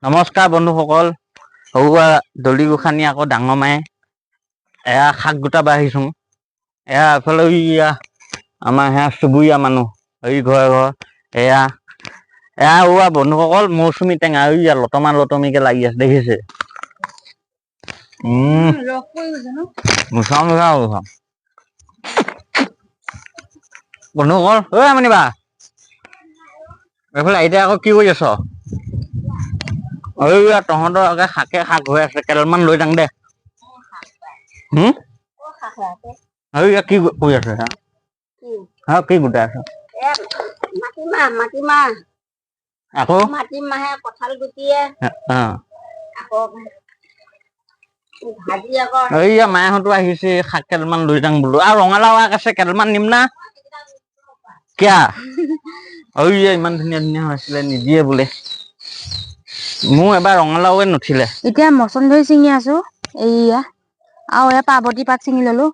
নমস্কাৰ বন্ধুসকল, সৰুৱা দলি গোসানি আকৌ ডাঙৰ মায়ে এয়া শাক গোটাব আহিছোঁ। এয়া এফালে আমাৰ সেয়া চুবুৰীয়া মানুহ এই ঘৰে এয়া বন্ধুসকল মৌচুমী টেঙা লতমা লতমিকে লাগি আছে দেখিছে। বন্ধুসকল আমনিবা এইফালে এতিয়া আকৌ কি কৰি আছ? তহঁতৰ শাকে শাক হৈ আছে, কেইডালমান লৈ যাং দে। কি কৰি আছে কি গোটাই আছে? মাটিমাহ আকৌ মাটিমাহে কঁঠাল গুটিয়ে আকৌ ভাজি আকৌ মায়েহঁতো আহিছে, শাক কেইডালমান লৈ যাং বোলো। আৰু ৰঙালাও আগ আছে, কেইডালমান নিম না কিয়া? ইমান ধুনীয়া ধুনীয়া হৈ আছিলে, নিদিয়ে বোলে। মোৰ এবাৰ ৰঙালাওৱে নুঠিলে। এতিয়া মচন্দৰী ছিঙি আছো এইয়া, আৰু এয়া পাৰ্বতী পাত ছিঙি ললো।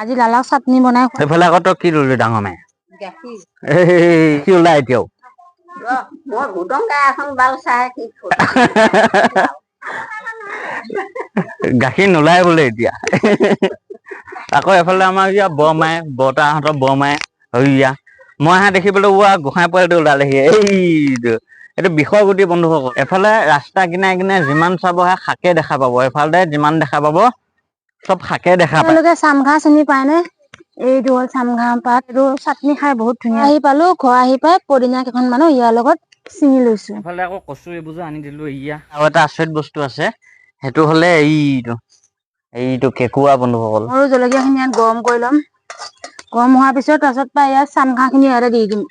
আজি লালাও চাটনি বনাই সেইফালে আকৌ তই কি ললি ডাঙৰ মায়ে? কি ওলাই এতিয়াও মই গুদং গাই এখন বাল চাই কি গাখীৰ নোলাই বোলে এতিয়া। আকৌ এফালে আমাৰ বৰমায়ে, বৰ্তাহঁতৰ বৰমায়ে মই আহা দেখি বোলে গোঁসাই পোৱালিটো ওলালেহি। এইটো বিষয় গুটি বন্ধুসকল। এফালে ৰাস্তা কিনাৰে কিনাৰে যিমান চাব শাকে দেখা পাব, এফালে যিমান দেখা পাব চব শাকে দেখা পায়। চামঘা চিনি পায় নে? এইটো হ'ল চামঘা পাত, এইটো চাটনি খাই বহুত ধুনীয়া। আহি পালো, ঘৰ আহি পাই পদিনা কেইখন মানো ইয়াৰ লগত ছিঙি লৈছো। এফালে আকৌ কচু এইবোৰ আনি দিলো। আৰু এটা আচৰিত বস্তু আছে, সেইটো হলে এইটো কেঁকুৰা বন্ধুসকল। সৰু জলকীয়া খিনি ইয়াত গৰম কৰি ল'ম। গৰম হোৱাৰ পিছত তাৰপিছত ইয়াত চামঘা খিনি ইয়াতে দি দিম।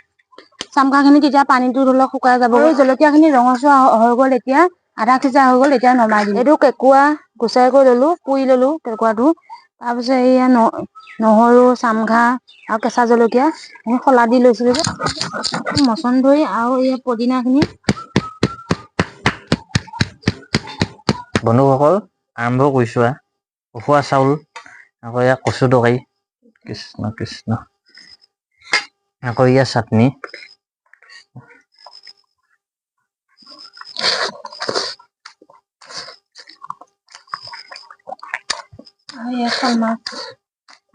চামঘা খিনি তেতিয়া পানীটো ধৰি লওক শুকাই যাব। জলকীয়া খিনি ৰঙচুৱা হৈ গ'ল, এতিয়া আধা সিজা হৈ গ'ল, এতিয়া নমাই দিম। এইটো কেঁকুৰা গুচাই কৰি ললো, পুৰি ললো কেঁকুৰাটো। তাৰপিছত এইয়া নহৰু, চামঘা আৰু কেঁচা জলকীয়া শলা দি লৈছিলো যে, মচন্দৰী আৰু এই পদিনা খিনি বন্ধুসকল আৰম্ভ কৰিছো। উখোৱা চাউল, আকৌ কচু তৰকাৰী, কৃষ্ণ কৃষ্ণ, আকৌ চাটনি।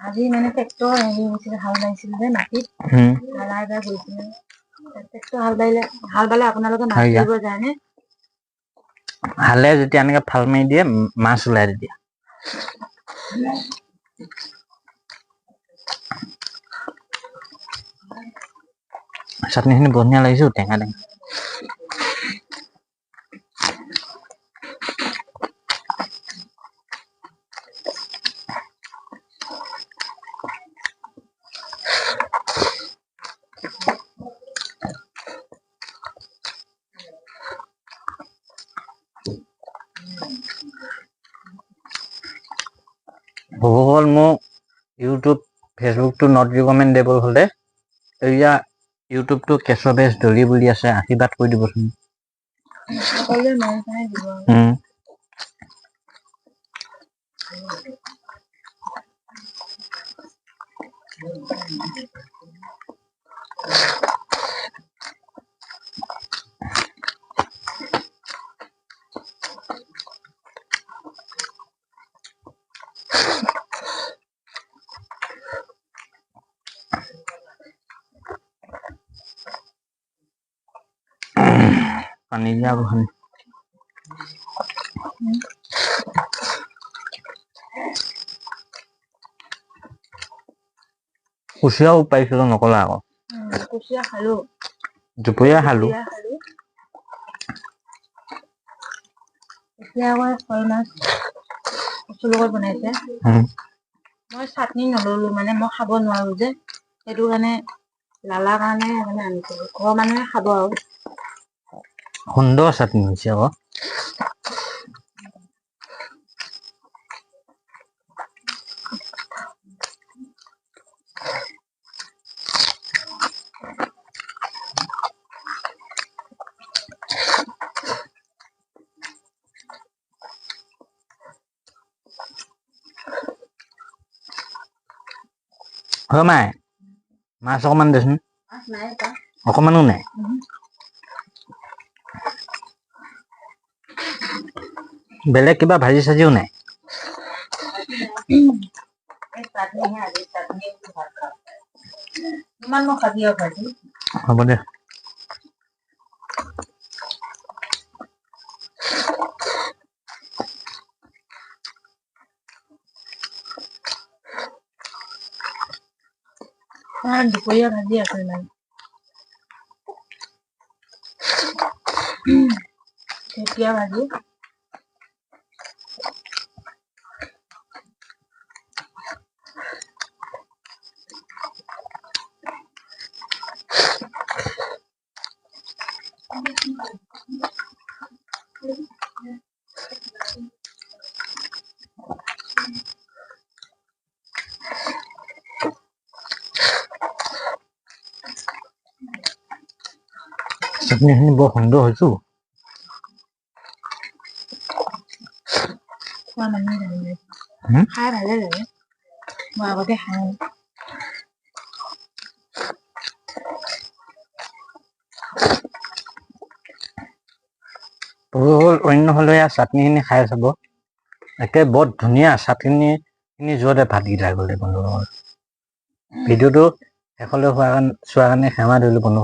আজি মানে ট্ৰেক্টৰ হেৰি হৈছিলে, হাল বাইছিল যে মাটিত গৈছিলে। ট্ৰেক্টৰ হাল বালে আপোনালোকে মাছ ধৰিব যায়নে? হালে যেতিয়া এনেকে ফাল মাৰি দিয়ে, মাছ ওলাই তেতিয়া। চাটনি খিনি বঢ়িয়া লাগিছে, টেঙা টেঙা। বন্ধুসকল মোৰ ইউটিউব, ফেচবুকটো নট ৰিকমেণ্ডেবল হলে ইউটিউবটো কেশৱ বেচ দলি বুলি আছে, আশীৰ্বাদ কৰি দিবচোন। পানী দিয়া গোসানি কুচিয়াও পাইছিলো, নকলা আকৌ। কুচিয়া খালো, দুপৰীয়া খালো। এতিয়া আকৌ শ'ল মাছ কচুৰ লগত বনাইছে। মই চাটনি নললো, মানে মই খাব নোৱাৰো যে, সেইটো কাৰণে লালাৰ কাৰণে মানে আনিছিলো। ঘৰৰ মানুহে খাব আৰু। সুন্দৰ চাটনি হৈছে আকৌ। মাই মাছ অকমান দেচোন। অকমানো নাই। বেলেগ কিবা ভাজি চাজিও নাই হ'ব দে দুপৰীয়া ভাজি আছে নাই ঢেকীয়া ভাজি চাটনিখিনি বৰ সুন্দৰ হৈছো খোৱা মানুহ জানিলে হুম? খাই ভালে লাগে মই আগতে খাওঁ অন্য হ'লে চাটনিখিনি খাই চাব একে বৰ ধুনীয়া চাটনিখিনি যোৱাতে ভাতকেইটা গ'লে বন্ধু ভিডিঅ'টো শেষলৈ চোৱাৰ কাৰণে সেৱা ধৰিলোঁ বন্ধু